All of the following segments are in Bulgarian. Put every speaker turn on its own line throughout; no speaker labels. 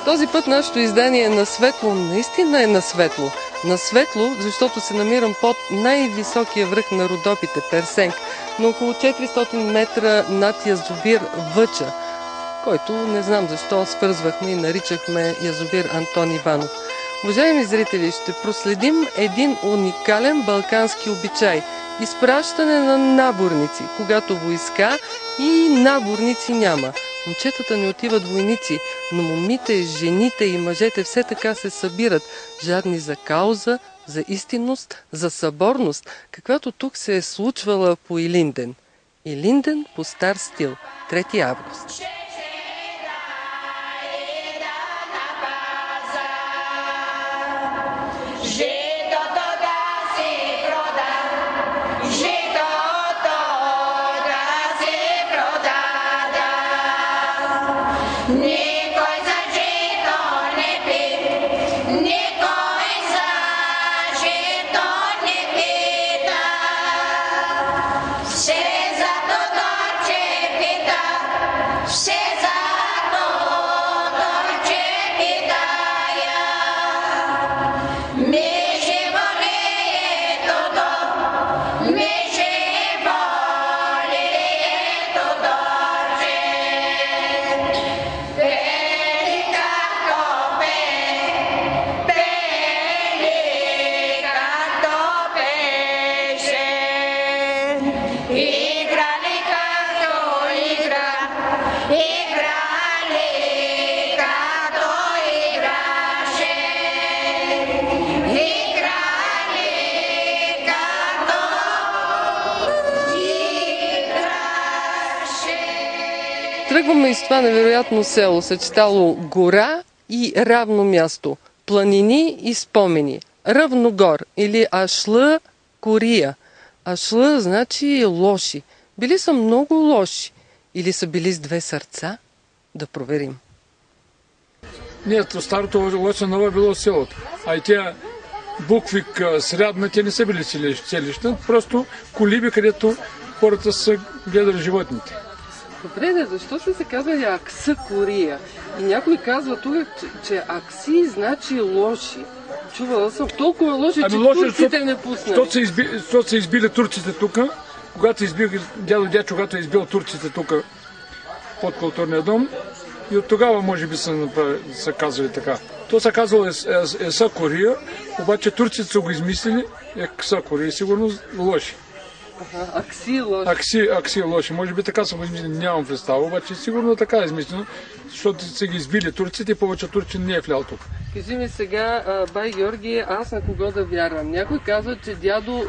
Този път нашето издание на светло наистина е на светло. На светло, защото се намирам под най-високия връх на Родопите – Персенк, на около 400 метра над язовир Въча, който не знам защо свързвахме и наричахме язовир Антон Иванов. Уважаеми зрители, ще проследим един уникален балкански обичай – изпращане на наборници, когато войска и наборници няма. Момчетата не отиват войници, но момите, жените и мъжете все така се събират, жадни за кауза, за истинност, за съборност, каквато тук се е случвала по Илинден. Илинден по стар стил, 3 август. Тръгваме из това невероятно село, съчетало гора и равно място, планини и спомени. Равногор или Ашла Кория. Ашла значи лоши. Били са много лоши. Или са били с 2 сърца? Да проверим.
Нет, старото лошо ново било селото. А и тя буквик срядна, те не са били селища, просто колиби, където хората са гледали животните.
Добре, защо се казва Акса Кория? И някой казва тук, че Акси значи лоши. Чувала съм толкова лоши, че турците не пуснали.
Защото са избили турците тук, когато дядо Дячо, когато е избил турците тук под културния дом, и от тогава може би са казали така. То се казвало Еса Кория, обаче турците са го измислили, Екса Кория, сигурно лоши.
Акси лоши.
Акси лоши. Може би така са го измислили, нямам представа, обаче сигурно така е измислено, защото са ги избили турците и повече турчин не е влял тук.
Кажи ми сега, бай Георги, аз на кого да вярвам? Някой казва, че дядо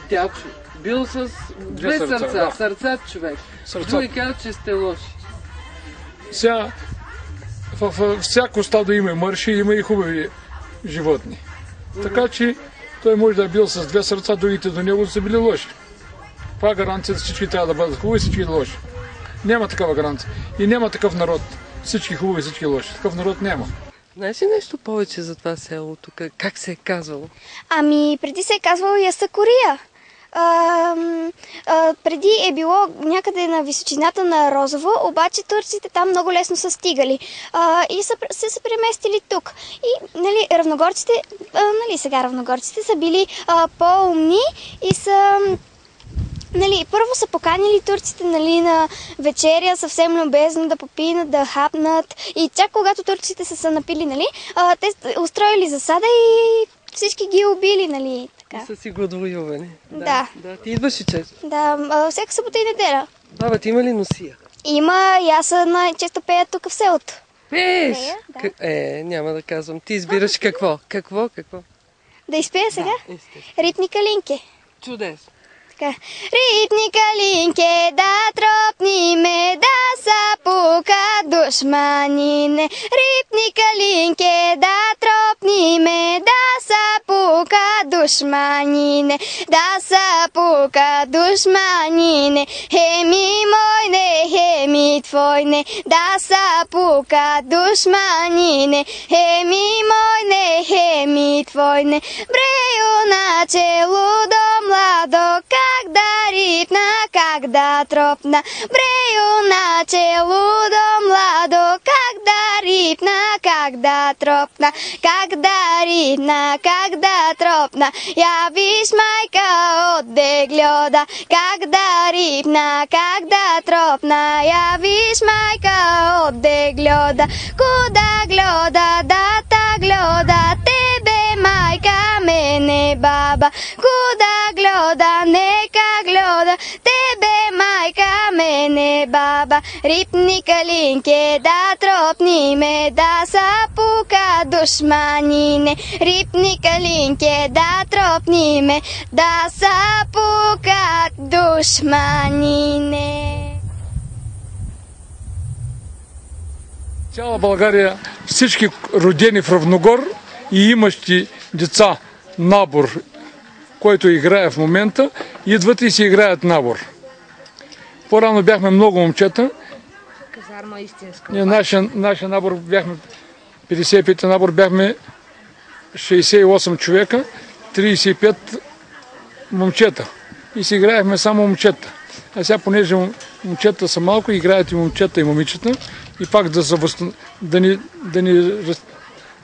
Дячо
бил с 2 сърца, да. Сърца човек. Други казват, че сте лоши.
Сега, във всяко стадо има мърши, има и хубави животни. Така че той може да е бил с 2 сърца, другите до него са били лоши. Това е гаранция, всички трябва да бъдат хубави, всички лоши. Няма такава гаранция. И няма такъв народ. Всички хубави, всички лоши. Такъв народ няма.
Знаеш ли нещо повече за това село тук? Как се е казвало?
Ами, преди се е казвало Яса Кория. Преди е било някъде на височината на Розово, обаче турците там много лесно са стигали и са преместили тук. И равногорците, сега равногорците са били по-умни и са... първо са поканили турците на вечеря, съвсем любезно да попинат, да хапнат. И чак когато турците са напили, те устроили засада и всички ги убили, така.
И са си го отвоювани.
Да.
Ти идваш и често?
Да, всяка събота и неделя.
Баба, ти има ли носия?
Има, и аз най-често пея тук в селото.
Пееш?
Да.
Няма да казвам. Ти избираш какво? Какво?
Да изпея сега?
Да, естествено.
Ритни калинки.
Чудесно.
Така. Ритни калинке, да тропни ме, да са пука душманине. Ритни калинке, да тропни ме, да са пука душманине. Да са пука душманине. Хеми мойне, хеми твойне, да са пука душманине, хеми мойне, хеми твойне, брею начелу до младо, как да рипна, как да тропна, брею начелу до младо, как да рипна, как да тропна, как да рипна, как да тропна, я виж майка отде гледа, как да рипна, как да тропна, я виж майка отде гледа, куда гледа, да та гледа, тебе майка, мене баба, куда гледа, нека гледа, тебе майка, мене баба, рипни калинке, да тропни ме, да са пука душманине, рипни калинке, да тропни ме, да са пука душманине.
Цяла България, всички родени в Равногор и имащи деца набор, който играе в момента, идват и си играят набор. По-рано бяхме много момчета.
Казарма истинска.
Ние нашия набор бяхме, 55-ти набор бяхме 68 човека, 35 момчета. И си играехме само момчета. А сега, понеже момчета са малко, играят и момчета и момичета, и пак да ни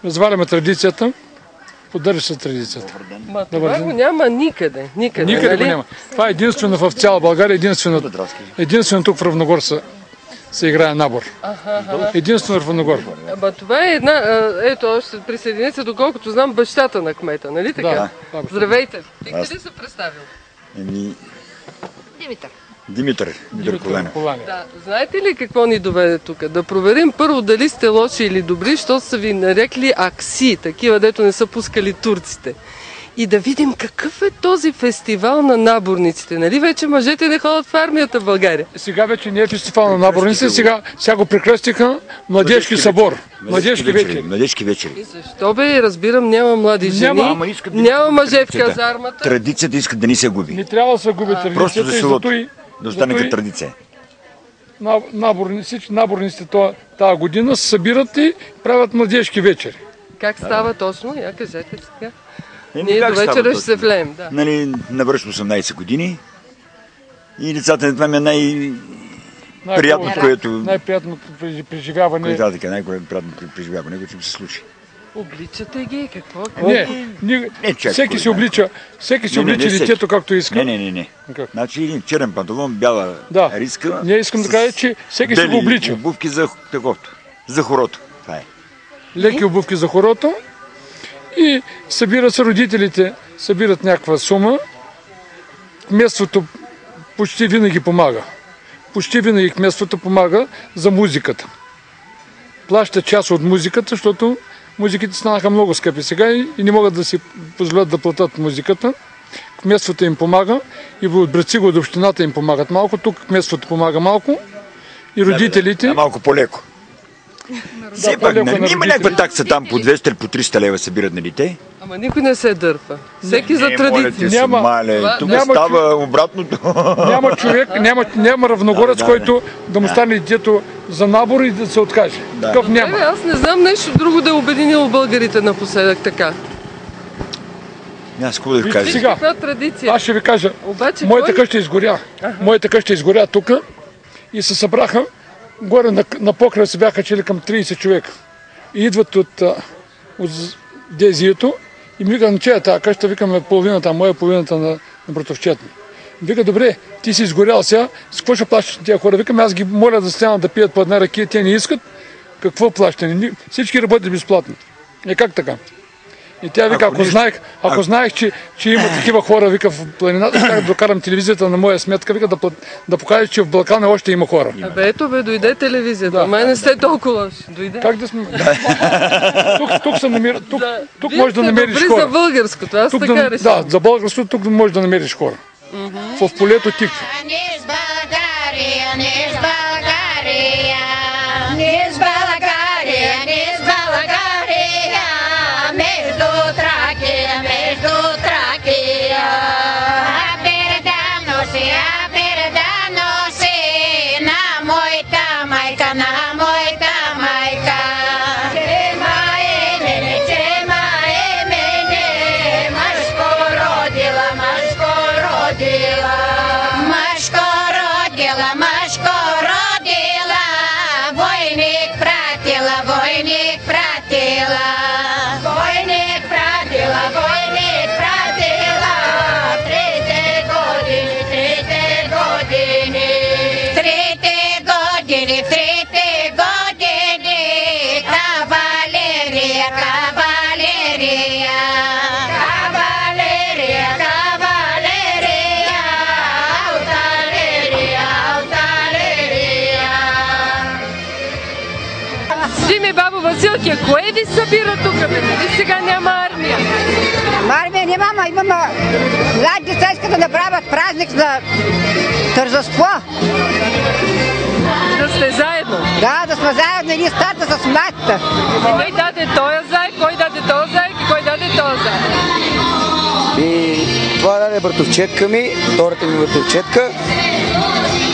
разваляме традицията, поддържа се традицията.
Ма това го няма никъде.
Никъде го няма. Това е единствено в цяла България, единствено тук в Равногор се играе набор. Единствено в Равногор.
Ама това е една, ето още присъедини се, доколкото знам, бащата на кмета, нали така?
Да.
Здравейте. Ти къде се представил?
Димитър.
Димитър Коленев.
Да. Знаете ли какво ни доведе тук? Да проверим първо дали сте лоши или добри, защото са ви нарекли акси, такива, дето не са пускали турците. И да видим какъв е този фестивал на наборниците. Нали вече мъжете не ходят в армията в България?
Сега вече не е фестивал на наборниците, сега го прекръстиха Младежки събор. Младежки вечери.
И защо бе? Разбирам, няма млади жени, няма мъже в казармата.
Традицията искат да ни се губи.
Не трябва да се губи традицията.
Просто за селото. Да остане като традиция.
Наборниците тази година се събират и правят младежки вечери.
Как става точно? Я кажете сега. Ние до вечера ще се влеем. Да.
Нали, навърши 18 години и децата, това ми е най-приятното, което...
Най-приятното преживяване.
Да, така, най-приятното преживяване, което ми се случи.
Обличате ги? Какво?
Всеки се облича детето както иска.
Не. Значи черен панталон, бяла риска.
Не искам да кажа, че всеки се го облича.
Обувки за хорото. Това е.
Леки обувки за хорото. И събират се родителите, събират някаква сума. Кметството почти винаги помага. Почти винаги кметството помага за музиката. Плаща част от музиката, защото музиките станаха много скъпи сега и не могат да си позволят да платят музиката. Кметството им помага и от Брациго от общината им помагат малко. Тук кметството помага малко и родителите...
Малко по-леко. Все пак, има някаква такса там по 200 или по 300 лева събират на дете.
Ама никой не се дърпа. Всеки за традиция.
Тук става обратното.
Няма равногорец, който да му стане детето за набор и да се откаже. Такъв няма.
Аз не знам нещо друго да е обединило българите напоследък така.
Аз какво да ви кажа?
Сега, традиция.
Аз ще ви кажа. Моята къща изгоря. Моята къща изгоря тук и се събраха. Горе на покрива се бяха чели към 30 човека. И идват от Дезието и ми викат, че тази къща, викаме половината, моя половината на братовчет ми. Вика, добре, ти си изгорял сега, с какво ще плащаш на тези хора? Викаме, аз ги моля да станат да пият по една ракия, те не искат. Какво плащане? Всички работят безплатно. Как така? И тя вика, ако знаех, че има такива хора, вика, в планината, ще да докарам телевизията на моя сметка, вика, да покажа, че в Балкана още има хора.
Ето дойде телевизията. Май не сте толкова лоши. Дойде.
Как да сме? Тук можеш да намериш хора.
Добри за българското, аз така решам.
Да, за българското тук можеш да намериш хора. В полето тиква.
Низ България, низ България, низ България, низ България, между Тракия, Абердано си, на моята пратила, мъжко родила, войник пратила, войник пратила. Войник пратила, войник пратила, трите години, трите години. Трите години, трите години, кавалерия, кавалерия. Кавалерия, кавалерия, артилерия, артилерия.
Жими, бабо Василке, кое ви събира тук, бе? Нали сега няма армия?
Армия няма, имаме млади деца искат да направят празник на тържество.
Да сте заедно.
Да сме заедно и ние старта с младите.
Кой даде този заек, кой даде този заек и кой даде този заек?
И това даде братовчетка ми, втората ми братовчетка.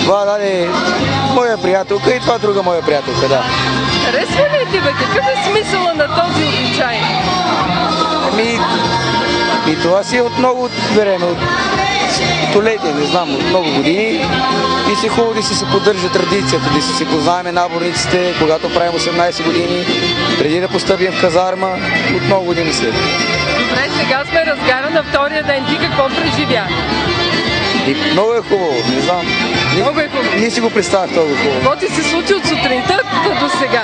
Това даде моя приятелка и това друга моя приятелка, да.
Харесва ли ти, бе? Какъв е смисъла на този обичай?
И това си е от много време, от столетия, не знам, от много години. И си хубаво да си се поддържа традицията, да си познаваме наборниците, когато правим 18 години, преди да постъпим в казарма, от много години след.
Добре, сега сме разгара на втория ден. Ти какво преживя?
И много е хубаво, не знам.
Много е хубаво.
Не си го представях толкова хубаво.
Какво ти се случи от сутринта до сега?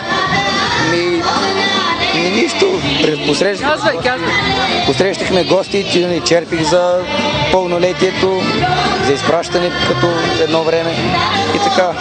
Нищо.
Казвай.
Посрещахме гости, че ни черпих за пълнолетието, за изпращане като едно време и така.